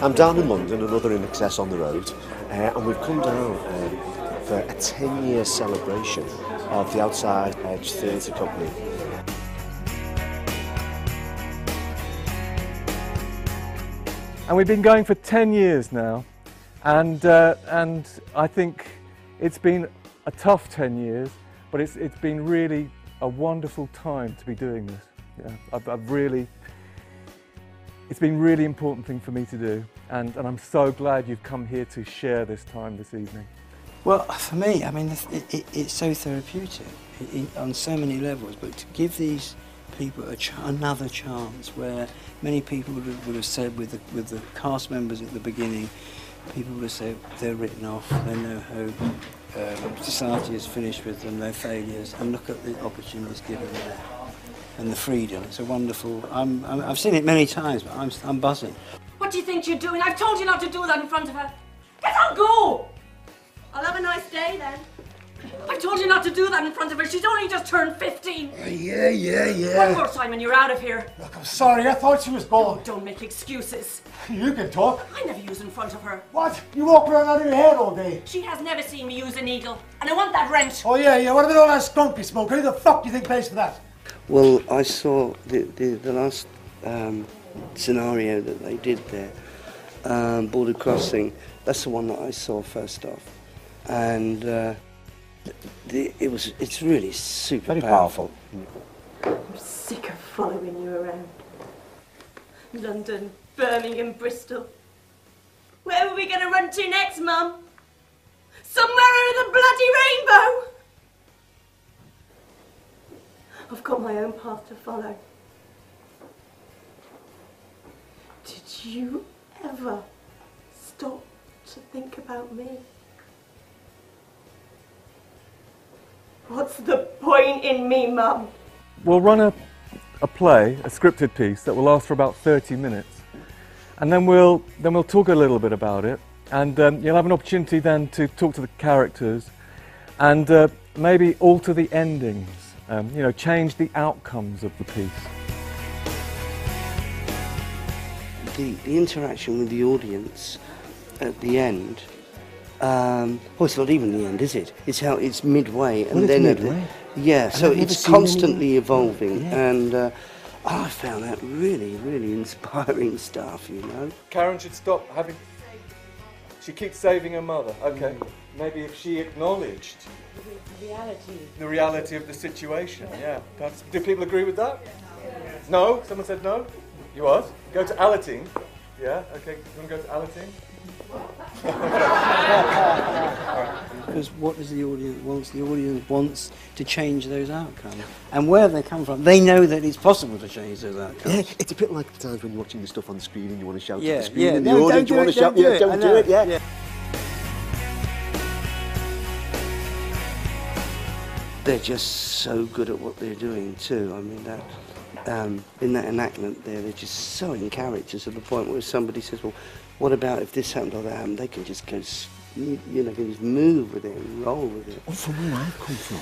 I'm down in London, another In Excess on the road, and we've come down for a 10-year celebration of the Outside Edge Theatre Company. And we've been going for 10 years now, and I think it's been a tough 10 years, but it's been really a wonderful time to be doing this. Yeah, it's been a really important thing for me to do, and I'm so glad you've come here to share this time this evening. Well, for me, I mean, it's so therapeutic on so many levels, but to give these people another chance, where many people would have said with the cast members at the beginning, people would have said they're written off, they're no hope, society is finished with them, they're failures, and look at the opportunities given there. And the freedom, it's a wonderful, I've seen it many times, but I'm buzzing. What do you think you're doing? I've told you not to do that in front of her. Get out, go! I'll have a nice day then. I told you not to do that in front of her. She's only just turned 15. Yeah. One more time and you're out of here. Look, I'm sorry, I thought she was gone. Oh, don't make excuses. You can talk. I never use in front of her. What? You walk around out of your head all day. She has never seen me use a needle, and I want that rent. Oh yeah, what about all that skunk you smoke? Who the fuck do you think pays for that? Well, I saw the last scenario that they did there, Border Crossing. That's the one that I saw first off, and it's really super Very powerful. I'm sick of following you around. London, Birmingham, Bristol. Where are we going to run to next, Mum? Somewhere over the bloody rainbow! I've got my own path to follow. Did you ever stop to think about me? What's the point in me, Mum? We'll run a play, a scripted piece that will last for about 30 minutes, and then we'll talk a little bit about it, and you'll have an opportunity then to talk to the characters, and maybe alter the endings. Change the outcomes of the piece. The interaction with the audience at the end, well, it's not even the end, is it? It's midway, and then midway. Yeah, so it's constantly evolving, yeah. And I found that really, really inspiring stuff. Karen should stop having. She keeps saving her mother. Okay, maybe if she acknowledged the reality of the situation, yeah. Do people agree with that? No? Someone said no? You what? Go to Alateen? Yeah, okay. You want to go to Alateen? Because what does the audience want? The audience wants to change those outcomes. And where they come from, they know that it's possible to change those outcomes. Yeah, it's a bit like the times when you're watching the stuff on the screen and you want to shout at the screen, Yeah, and the audience you want to shout, don't do it, yeah. They're just so good at what they're doing too. I mean, that in that enactment they're just so in character to the point where somebody says, well, what about if this happened or that happened? They can just go, can just move with it and roll with it. Well, from where I've come from,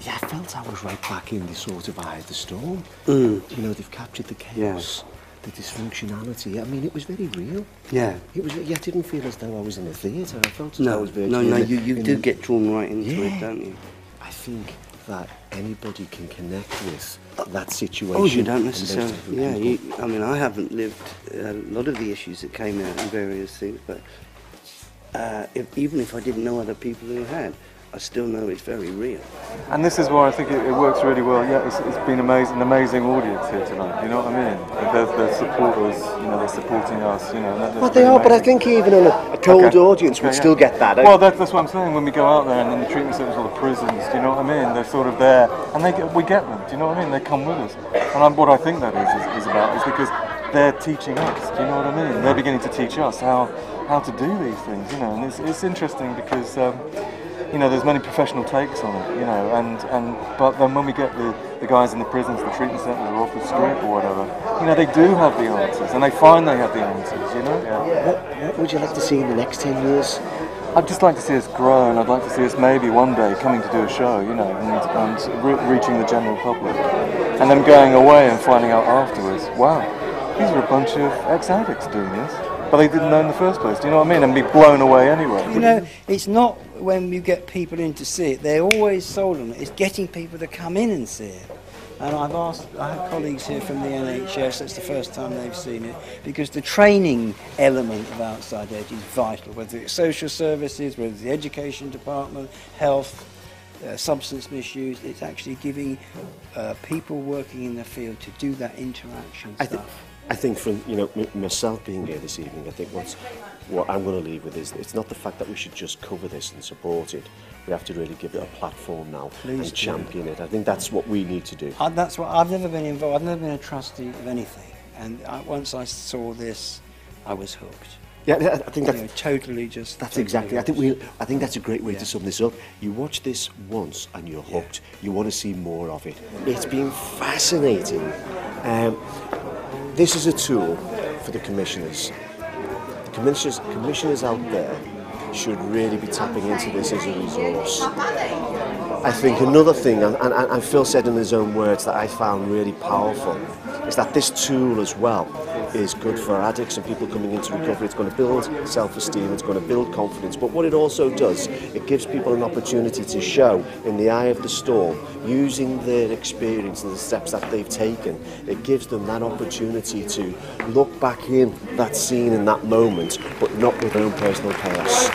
yeah, I felt I was right back in the sort of eye of the storm. They've captured the chaos, the dysfunctionality. I mean, it was very real. Yeah. It was. Yeah, I didn't feel as though I was in a theatre. I felt as though I was No, you do get drawn right into it, don't you? I think that anybody can connect with that situation. Oh, you don't necessarily. Yeah, I mean, I haven't lived a lot of the issues that came out in various things, but even if I didn't know other people who had, I still know it's very real. And this is why I think it works really well. Yeah, it's been an amazing audience here tonight. You know what I mean? They're supporters. They're supporting us. Well, they are, but I think even a cold audience would still get that. Well, that's what I'm saying. When we go out there and in the treatment centres or the prisons, do you know what I mean? They're sort of there, and we get them. Do you know what I mean? They come with us, and what I think that is about is because they're teaching us. Do you know what I mean? They're beginning to teach us how to do these things. And it's interesting because. There's many professional takes on it, but then when we get the guys in the prisons, the treatment centres, or off the street or whatever, they do have the answers, and they find they have the answers, Yeah. What would you like to see in the next 10 years? I'd just like to see us grow, and I'd like to see us maybe one day coming to do a show, and reaching the general public, and then going away and finding out afterwards, wow, these are a bunch of ex-addicts doing this. but they didn't know in the first place. Do you know what I mean? And be blown away anyway. You know, it's not when you get people in to see it, they're always sold on it. It's getting people to come in and see it. And I have colleagues here from the NHS, it's the first time they've seen it, because the training element of Outside Edge is vital, whether it's social services, whether it's the education department, health, substance misuse. It's actually giving people working in the field to do that interaction stuff. I think from myself being here this evening, I think what I'm going to leave with is it's not the fact that we should just cover this and support it. We have to really give it a platform now and champion it. I think that's what we need to do. That's what I've never been involved. I've never been a trustee of anything, and once I saw this, I was hooked. Yeah, I think that's totally just. That's exactly. I think that's a great way to sum this up. You watch this once and you're hooked. You want to see more of it. It's been fascinating. This is a tool for the commissioners. The commissioners out there should really be tapping into this as a resource. I think another thing, and Phil said in his own words that I found really powerful, is that this tool as well is good for addicts and people coming into recovery. It's going to build self-esteem, it's going to build confidence, but what it also does, it gives people an opportunity to show in the eye of the storm, using their experience and the steps that they've taken, it gives them that opportunity to look back in that scene in that moment, but not with their own personal chaos.